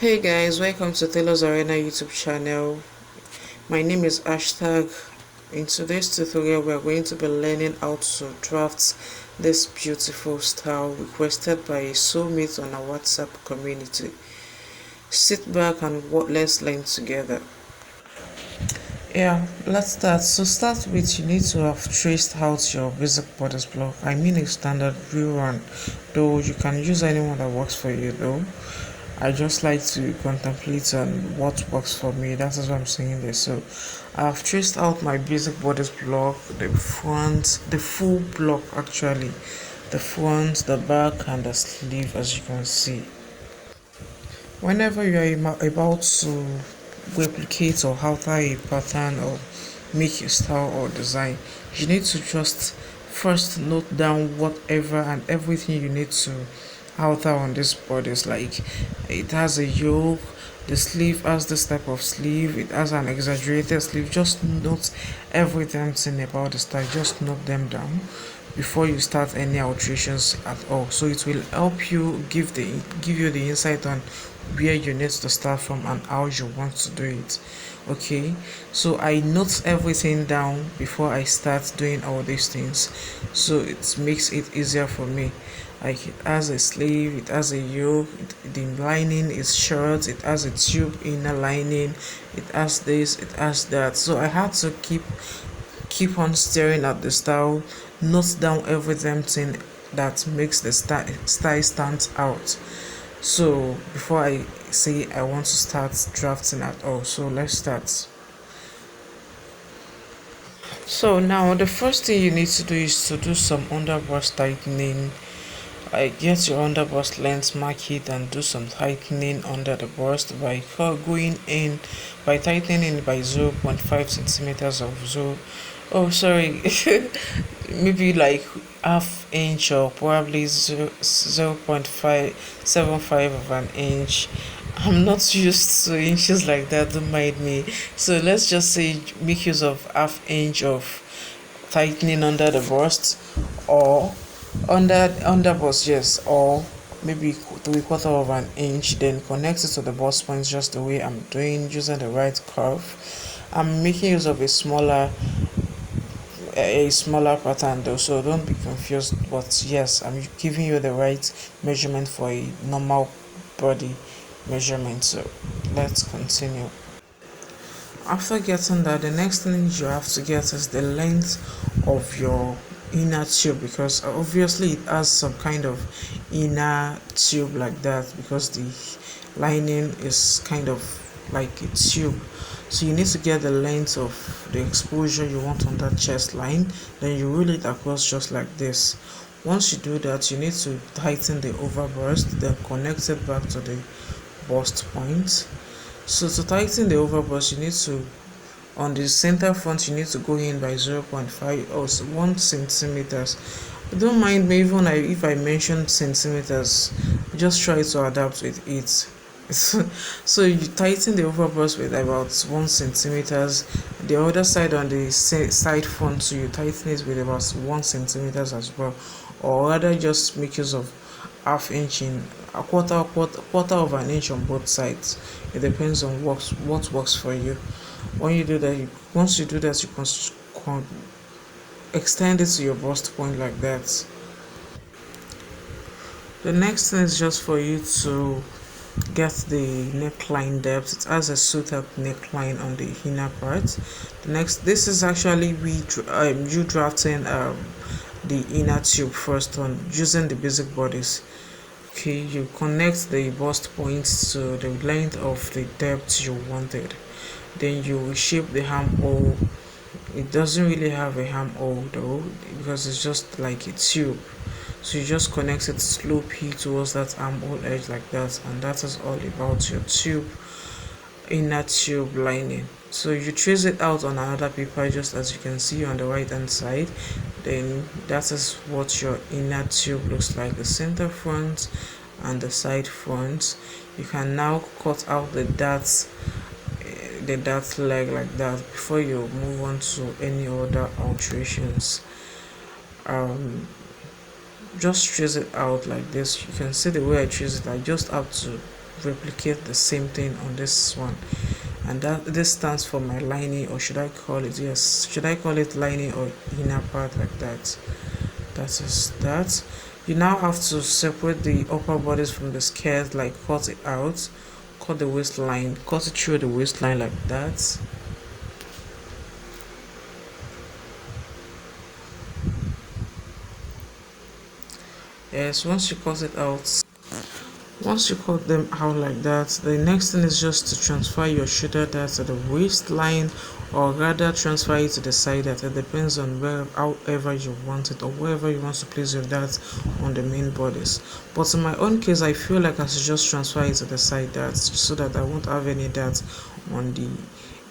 Hey guys, welcome to Taylor's Arena YouTube channel. My name is Hashtag. In today's tutorial, we are going to be learning how to draft this beautiful style requested by a soulmate on our WhatsApp community. Sit back and let's learn together. Yeah, let's start. So start with, you need to have traced out your basic bodice block. I mean a standard rerun, though you can use anyone that works for you though. I just like to contemplate on what works for me. That is why I'm saying this. So I've traced out my basic bodice block, the front, the full block actually, the front, the back, and the sleeve, as you can see. Whenever you are about to replicate or alter a pattern or make a style or design, you need to just first note down whatever and everything you need to alter on this bodice. Like, it has a yoke, the sleeve has this type of sleeve, it has an exaggerated sleeve. Just note everything about the style, just note them down before you start any alterations at all, so it will help you give you the insight on where you need to start from and how you want to do it. Okay, so I note everything down before I start doing all these things, so it makes it easier for me. Like, it has a sleeve, it has a yoke, the lining is short, it has a tube inner lining, it has this, it has that. So I had to keep on staring at the style, note down everything that makes the style stand out. So before I say I want to start drafting at all, so let's start. So now the first thing you need to do is to do some underbust tightening. I get your underbust length, mark it, and do some tightening under the bust by going in by tightening by 0.5 centimeters of zero. Oh, sorry, maybe like half inch or probably 0.575 of an inch. I'm not used to inches like that, don't mind me. So let's just say make use of half inch of tightening under the bust, or under bust, yes, or maybe 3/4 of an inch, then connect it to the bust points just the way I'm doing, using the right curve. I'm making use of a smaller pattern though, so don't be confused, but yes, I'm giving you the right measurement for a normal body measurement. So let's continue. After getting that, the next thing you have to get is the length of your inner tube, because obviously it has some kind of inner tube like that, because the lining is kind of like a tube. So you need to get the length of the exposure you want on that chest line, then you roll it across just like this. Once you do that, you need to tighten the overburst, then connect it back to the bust point. So to tighten the overburst, you need to, on the center front, you need to go in by 0.5 or 1 centimeters. Don't mind me even if I mention centimeters, just try to adapt with it. So you tighten the overburst with about 1 centimeters. The other side, on the side front, so you tighten it with about 1 centimeters as well, or rather just make use of half inch in a quarter of an inch on both sides. It depends on what works for you. Once you do that, you can extend it to your bust point like that. The next thing is just for you to get the neckline depth. It has a suited neckline on the inner part. This is actually you drafting the inner tube first on using the basic bodice. Okay, you connect the bust points to the length of the depth you wanted. Then you reshape the armhole. It doesn't really have a armhole though, because it's just like a tube. So you just connect it slopey towards that armhole edge like that, and that is all about your inner tube lining. So you trace it out on another paper, just as you can see on the right hand side. Then that is what your inner tube looks like, the center front and the side front. You can now cut out the dart leg like that before you move on to any other alterations. Just trace it out like this. You can see the way I trace it. I just have to replicate the same thing on this one. And that this stands for my lining, or should I call it, yes, should I call it lining or inner part, like that. That is that. You now have to separate the upper bodice from the skirt, like cut it out, cut the waistline, cut it through the waistline like that. Yes, once you cut them out like that, the next thing is just to transfer your shoulder dart to the waistline, or rather transfer it to the side dart. It depends on however you want it, or wherever you want to place your dart on the main bodice. But in my own case, I feel like I should just transfer it to the side dart so that I won't have any dart on the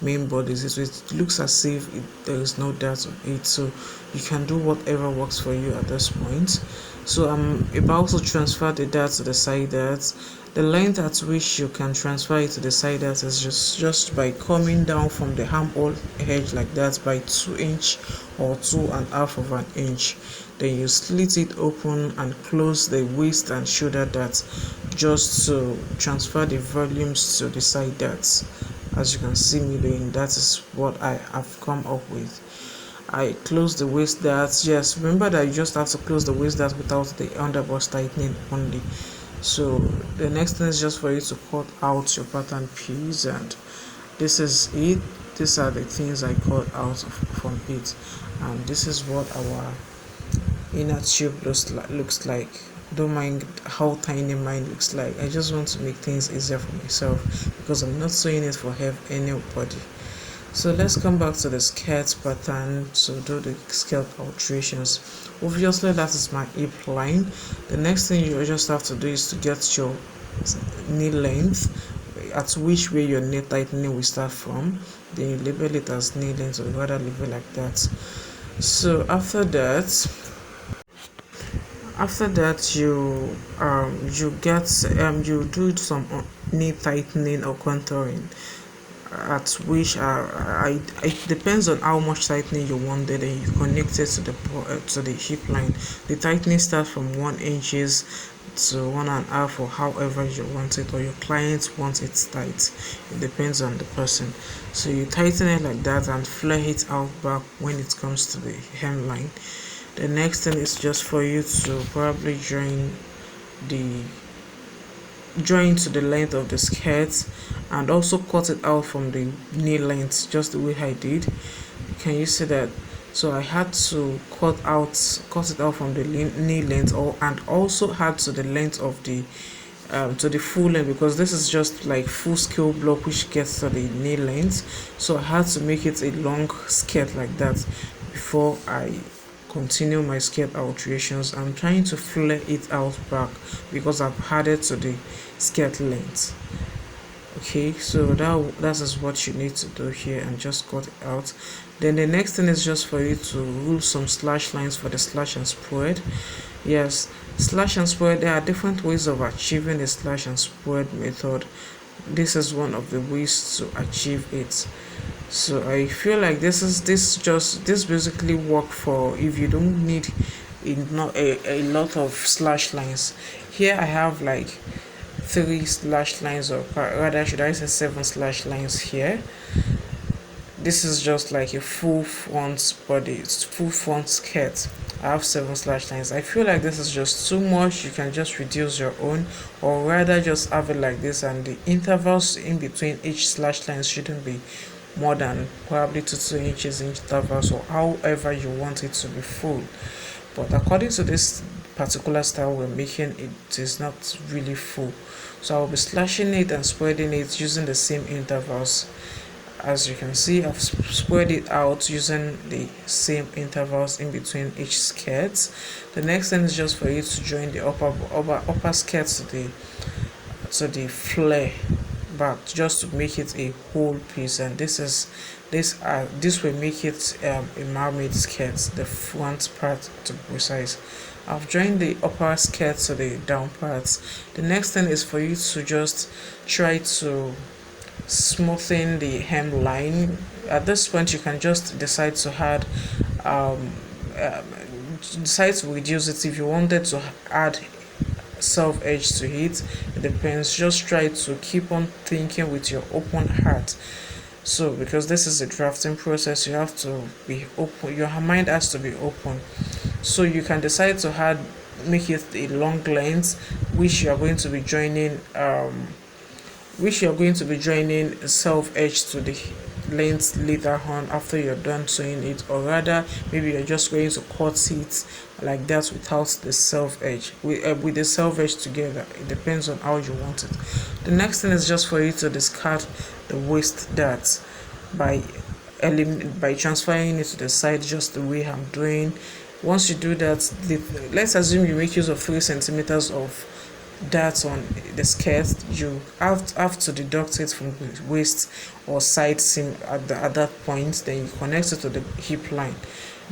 main bodice. It looks as if there is no dart on it, so you can do whatever works for you at this point. So I'm about to transfer the dart to the side dart. The length at which you can transfer it to the side dart is just by coming down from the armhole edge like that by 2 inch or 2.5 of an inch. Then you slit it open and close the waist and shoulder dart just to transfer the volumes to the side darts. As you can see me doing, that is what I have come up with. I close the waist dart. Yes, remember that you just have to close the waist dart without the underbust tightening only. So the next thing is just for you to cut out your pattern piece, and this is it. These are the things I cut out from it, and this is what our inner tube looks like. Don't mind how tiny mine looks like. I just want to make things easier for myself because I'm not sewing it for anybody. So let's come back to the skirt pattern to do the skirt alterations. Obviously that is my hip line. The next thing you just have to do is to get your knee length, at which way your knee tightening will start from. Then you label it as knee length, or rather label like that. So after that you do some knee tightening or contouring, at which it depends on how much tightening you wanted, and you connect it to the hip line. The tightening starts from 1 inch to 1.5, or however you want it, or your client wants it tight. It depends on the person. So you tighten it like that and flare it out back when it comes to the hemline. The next thing is just for you to probably join to the length of the skirt, and also cut it out from the knee length, just the way I did. Can you see that? So I had to cut it out from the knee length, and also add to the length of the to the full length, because this is just like full scale block which gets to the knee length. So I had to make it a long skirt like that before I continue my skirt alterations. I'm trying to flare it out back because I've added to the skirt length. Okay, so that is what you need to do here, and just cut it out. Then the next thing is just for you to rule some slash lines for the slash and spread. Yes, slash and spread, there are different ways of achieving the slash and spread method. This is one of the ways to achieve it. So I feel like this basically work for if you don't need a lot of slash lines. Here I have like 3 slash lines, or rather should I say 7 slash lines here. This is just like a full front body, it's full front skirt. I have 7 slash lines. I feel like this is just too much. You can just reduce your own, or rather just have it like this, and the intervals in between each slash line shouldn't be more than probably 2 inches intervals, or however you want it to be full. But according to this particular style we're making, it is not really full. So I'll be slashing it and spreading it using the same intervals. As you can see, I've spread it out using the same intervals in between each skirt. The next thing is just for you to join the upper skirt to the flare back, just to make it a whole piece. And this will make it a mermaid skirt, the front part to be precise. I've joined the upper skirt to the down parts. The next thing is for you to just try to smoothen the hemline. At this point, you can just decide to add decide to reduce it. If you wanted to add self edge to it. It depends. Just try to keep on thinking with your open heart. So because this is a drafting process, you have to be open, your mind has to be open. So you can decide to make it a long length, which you are going to be joining self edge to the length later on after you're done sewing it, or rather maybe you're just going to cut it like that without the self edge, with the self edge together. It depends on how you want it. The next thing is just for you to discard the waste dart by transferring it to the side, just the way I'm doing. Once you do that, let's assume you make use of 3 centimeters of dart on the skirt. You have to deduct it from the waist or side seam at that point. Then you connect it to the hip line.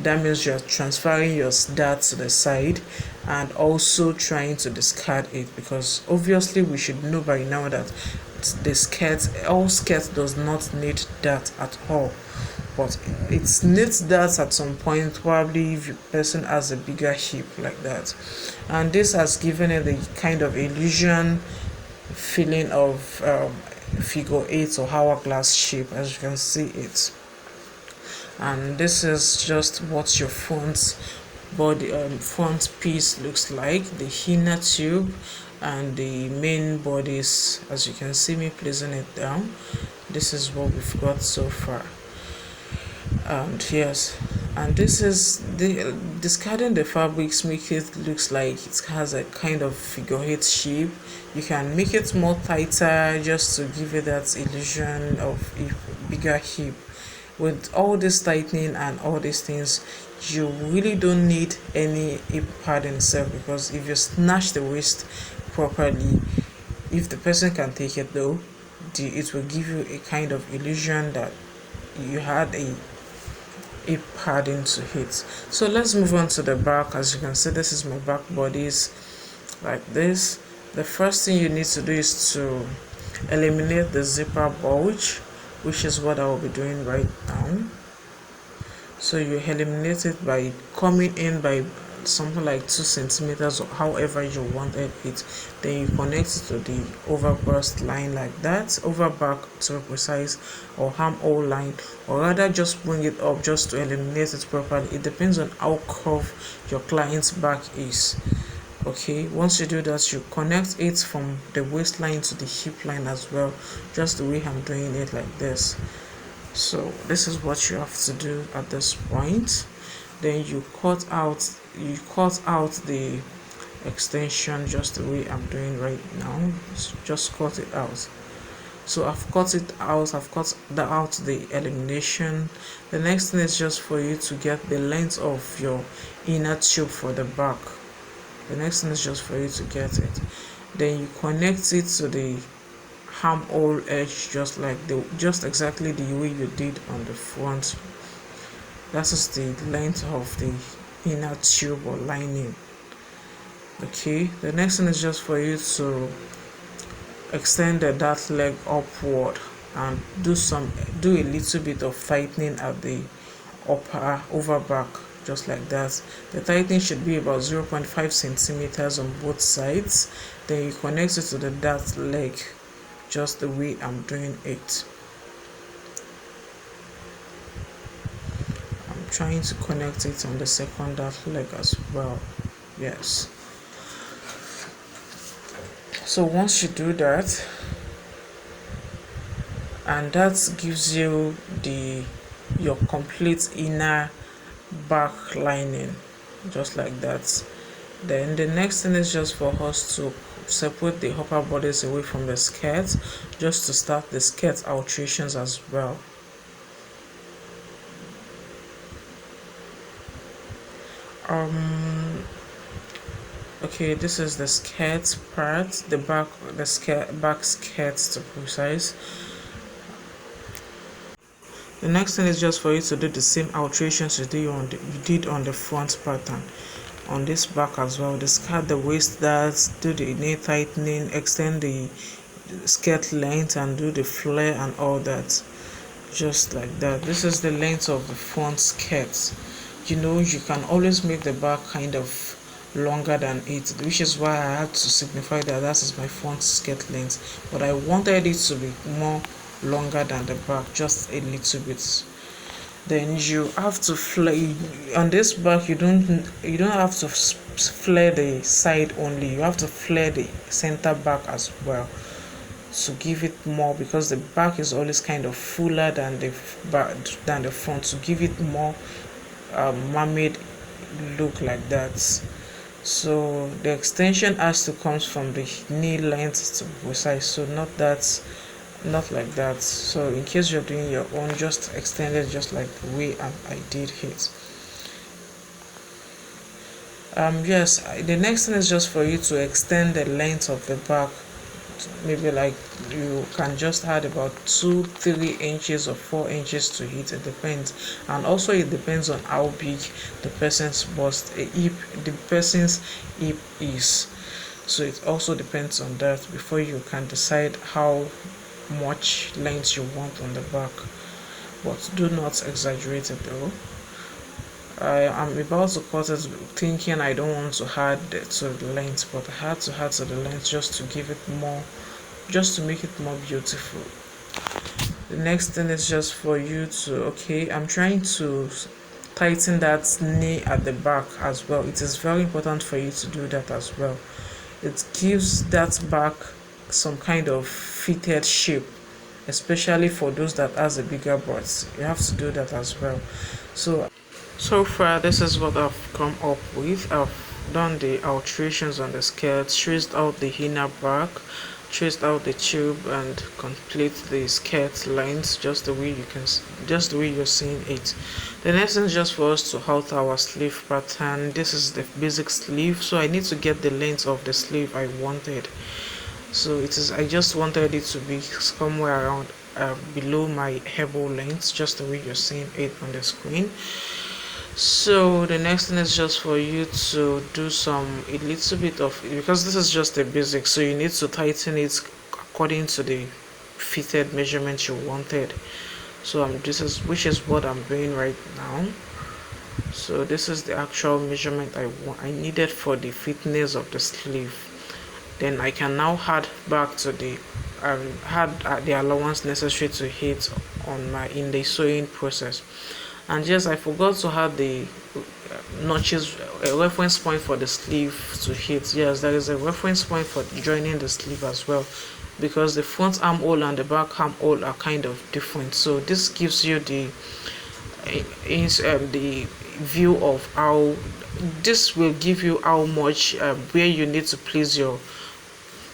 That means you're transferring your dart to the side and also trying to discard it, because obviously we should know by now that all skirt does not need dart at all, but it needs that at some point, probably if your person has a bigger hip like that. And this has given it the kind of illusion feeling of figure 8 or hourglass shape, as you can see it. And this is just what your front piece looks like, the inner tube and the main bodice. As you can see me placing it down, this is what we've got so far. And yes, and this is the discarding the fabrics make it looks like it has a kind of figure 8 shape. You can make it more tighter just to give it that illusion of a bigger hip. With all this tightening and all these things, you really don't need any hip pad in itself, because if you snatch the waist properly, if the person can take it though, it will give you a kind of illusion that you had a padding to hit. So let's move on to the back. As you can see, this is my back bodice like this. The first thing you need to do is to eliminate the zipper bulge, which is what I will be doing right now. So you eliminate it by coming in by something like 2 centimeters or however you wanted it. Then you connect it to the overburst line like that, over back to be precise, or armhole line, or rather just bring it up just to eliminate it properly. It depends on how curved your client's back is. Okay, once you do that, you connect it from the waistline to the hip line as well, just the way I'm doing it like this. So this is what you have to do at this point. Then you cut out the extension just the way I'm doing right now. So just cut it out. So I've cut it out, I've cut out the elimination. The next thing is just for you to get the length of your inner tube for the back. The next thing is just for you to get it. Then you connect it to the armhole edge, just exactly the way you did on the front. That is the length of the inner tube or lining. Okay, the next thing is just for you to extend the dart leg upward and do a little bit of tightening at the over back, just like that. The tightening should be about 0.5 centimeters on both sides. Then you connect it to the dart leg just the way I'm doing it. I'm trying to connect it on the second dart leg as well. Yes. So once you do that, and that gives you your complete inner back lining, just like that. Then the next thing is just for us to separate the upper bodice away from the skirt, just to start the skirt alterations as well. Okay, this is the skirt part, the back skirt to be precise. The next thing is just for you to do the same alterations you did on the front pattern on this back as well. Discard the waist darts, do the knee tightening, extend the skirt length and do the flare and all that, just like that. This is the length of the front skirt. You know, you can always make the back kind of longer than it, which is why I had to signify that that is my front skirt length, but I wanted it to be more longer than the back, just a little bit. Then you have to flare on this back. You don't have to flare the side only, you have to flare the center back as well to give it more, because the back is always kind of fuller than the back than the front, to give it more mermaid look like that. So the extension has to come from the knee length to both sides, so not like that. So in case you're doing your own, just extend it just like the way I did it. Yes, the next thing is just for you to extend the length of the back. Maybe like you can just add about 2-3 inches or 4 inches to it. It depends, and also it depends on how big the person's hip is. So it also depends on that before you can decide how much length you want on the back. But do not exaggerate it though. I am about to cut it thinking I don't want to add to the length, but I had to add to the length just to give it more, just to make it more beautiful. The next thing is just for you to, okay, I'm trying to tighten that knee at the back as well. It is very important for you to do that as well. It gives that back some kind of fitted shape, especially for those that has a bigger butt. You have to do that as well. So far, this is what I've come up with. I've done the alterations on the skirt, traced out the inner back, traced out the tube, and complete the skirt lines just the way you're seeing it. The next thing is just for us to alter our sleeve pattern. This is the basic sleeve, so I need to get the length of the sleeve I wanted. So I just wanted it to be somewhere around below my elbow length, just the way you're seeing it on the screen. So the next thing is just for you to do a little bit of, because this is just a basic, so you need to tighten it according to the fitted measurement you wanted. So which is what I'm doing right now. So this is the actual measurement I needed for the thickness of the sleeve. Then I can now add back to the allowance necessary to hit in the sewing process. And yes, I forgot to add the notches, a reference point for the sleeve to hit. Yes, there is a reference point for joining the sleeve as well, because the front armhole and the back armhole are kind of different. So this gives you the view of how this will give you how much where you need to place your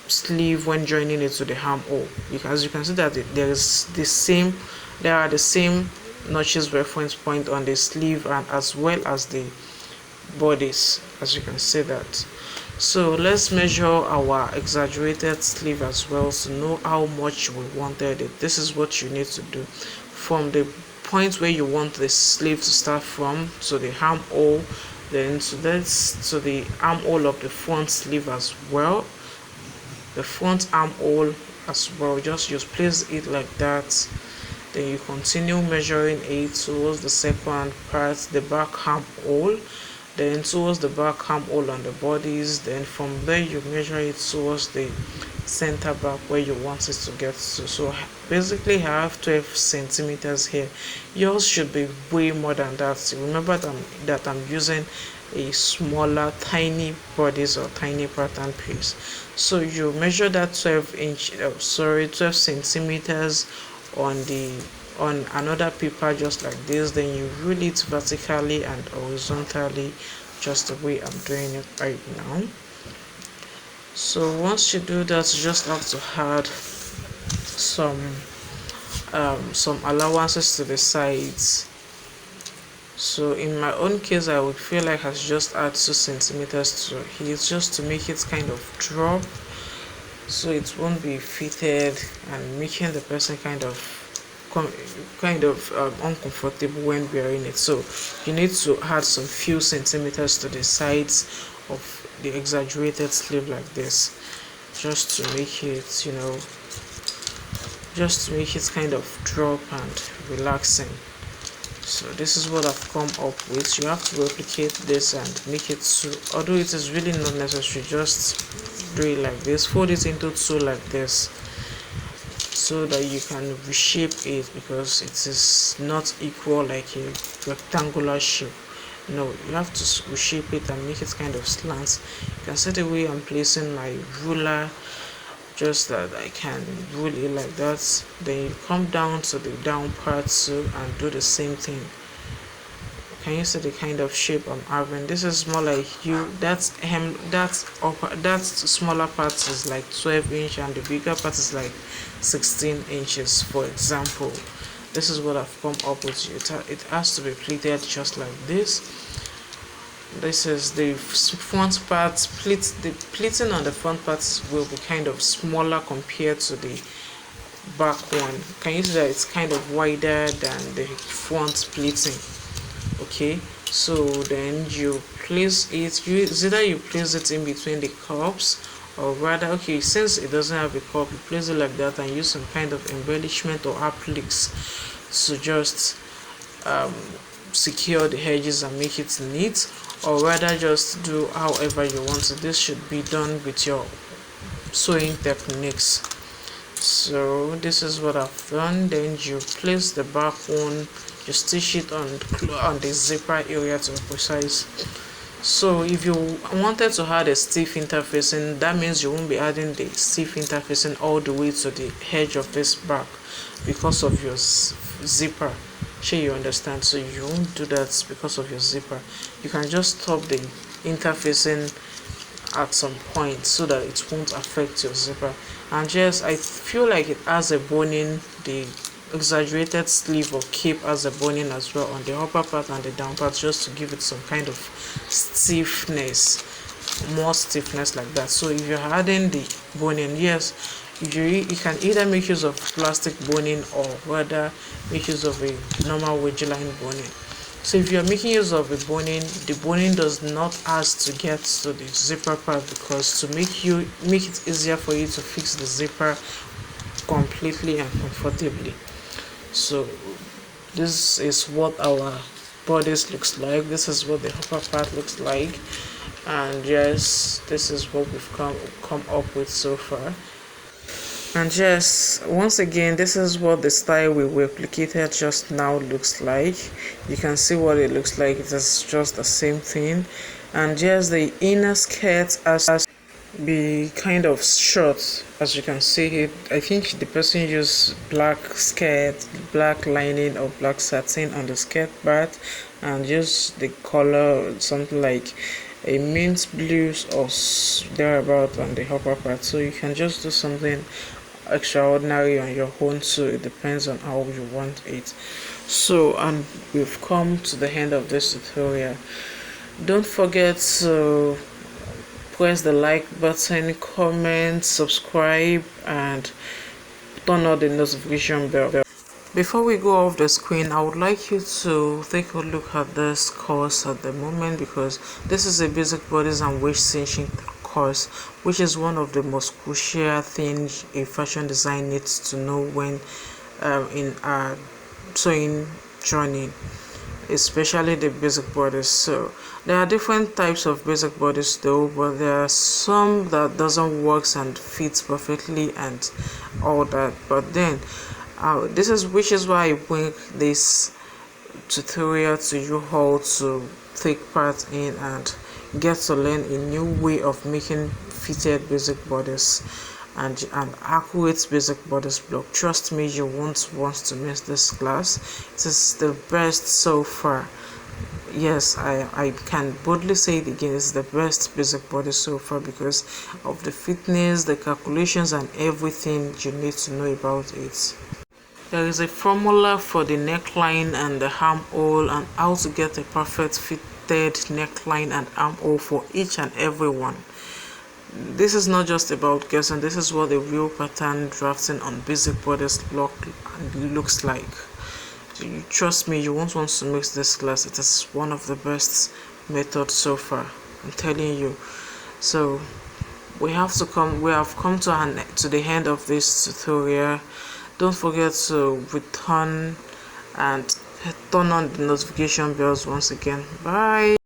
sleeve when joining it to the armhole, because you can see that there are the same notches reference point on the sleeve and as well as the bodice, as you can see that. So let's measure our exaggerated sleeve as well to know how much we wanted it. This is what you need to do from the point where you want the sleeve to start from, to the armhole, then to the armhole of the front sleeve as well, the front armhole as well. Just place it like that. Then you continue measuring it towards the second part, the back armhole, then towards the back armhole on the bodies. Then from there you measure it towards the center back where you want it to get to. So basically I have 12 centimeters here. Yours should be way more than that. Remember that I'm using a smaller tiny bodice or tiny pattern piece. So you measure that 12 centimeters on another paper just like this. Then you rule it vertically and horizontally just the way I'm doing it right now. So once you do that, you just have to add some allowances to the sides. So in my own case, I would feel like I should just add 2 centimeters to it, just to make it kind of drop, so it won't be fitted and making the person kind of uncomfortable when wearing it. So you need to add some few centimeters to the sides of the exaggerated sleeve like this, just to make it, just to make it kind of drop and relaxing. So this is what I've come up with. You have to replicate this and make it two, although it is really not necessary, just do it like this, fold it into two like this, so that you can reshape it, because it is not equal like a rectangular shape. No, you have to reshape it and make it kind of slant. You can see the way I'm placing my ruler, just that I can rule it like that. Then you come down to the down part too and do the same thing. Can you see the kind of shape I'm having? This is more like you, that's that smaller part is like 12 inch and the bigger part is like 16 inches, for example. This is what I've come up with. It has to be pleated just like this. This is the front part. The pleating on the front part will be kind of smaller compared to the back one. Can you see that it's kind of wider than the front pleating? Okay, so then you place it, either you place it in between the cups, or rather, okay, since it doesn't have a cup, you place it like that and use some kind of embellishment or appliques to just secure the edges and make it neat, or rather just do however you want it. This should be done with your sewing techniques. So this is what I've done. Then you place the back one, you stitch it on the zipper area to be precise. So if you wanted to add a stiff interfacing, that means you won't be adding the stiff interfacing all the way to the edge of this back because of your zipper. Sure, you understand? So you won't do that because of your zipper. You can just stop the interfacing at some point so that it won't affect your zipper. And yes, I feel like it has a boning, the exaggerated sleeve or cape has a boning as well on the upper part and the down part, just to give it some kind of stiffness, more stiffness like that. So if you're adding the boning, yes, you can either make use of plastic boning or rather make use of a normal wedge line boning. So if you're making use of a boning, the boning does not ask to get to the zipper part, because to make it easier for you to fix the zipper completely and comfortably. So this is what our bodice looks like. This is what the upper part looks like, and yes, this is what we've come up with so far. And yes, once again, this is what the style we replicated just now looks like. You can see what it looks like. It is just the same thing. And yes, the inner skirt has be kind of short, as you can see it. I think the person used black skirt, black lining or black satin on the skirt part, and just the color something like a mint blues or thereabout on the upper part. So you can just do something extraordinary on your own, so it depends on how you want it. So, and we've come to the end of this tutorial. Don't forget to press the like button, comment, subscribe, and turn on the notification bell. Before we go off the screen, I would like you to take a look at this course at the moment, because this is a basic bodice and waist cinching course, which is one of the most crucial things a fashion design needs to know when in our sewing journey, especially the basic bodice. So there are different types of basic bodice though, but there are some that doesn't work and fits perfectly and all that. But then which is why I bring this tutorial to you all to take part in and get to learn a new way of making fitted basic bodice and an accurate basic bodice block. Trust me, you won't want to miss this class. It is the best so far. Yes, I can boldly say it again, it's the best basic bodice so far because of the fitness, the calculations, and everything you need to know about it. There is a formula for the neckline and the armhole and how to get a perfect fitted neckline and armhole for each and every one. This is not just about guessing, this is what the real pattern drafting on basic bodice block looks like. Trust me, you won't want to miss this class. It is one of the best methods so far, I'm telling you. So we have come to the end of this tutorial. Don't forget to return and turn on the notification bells once again. Bye.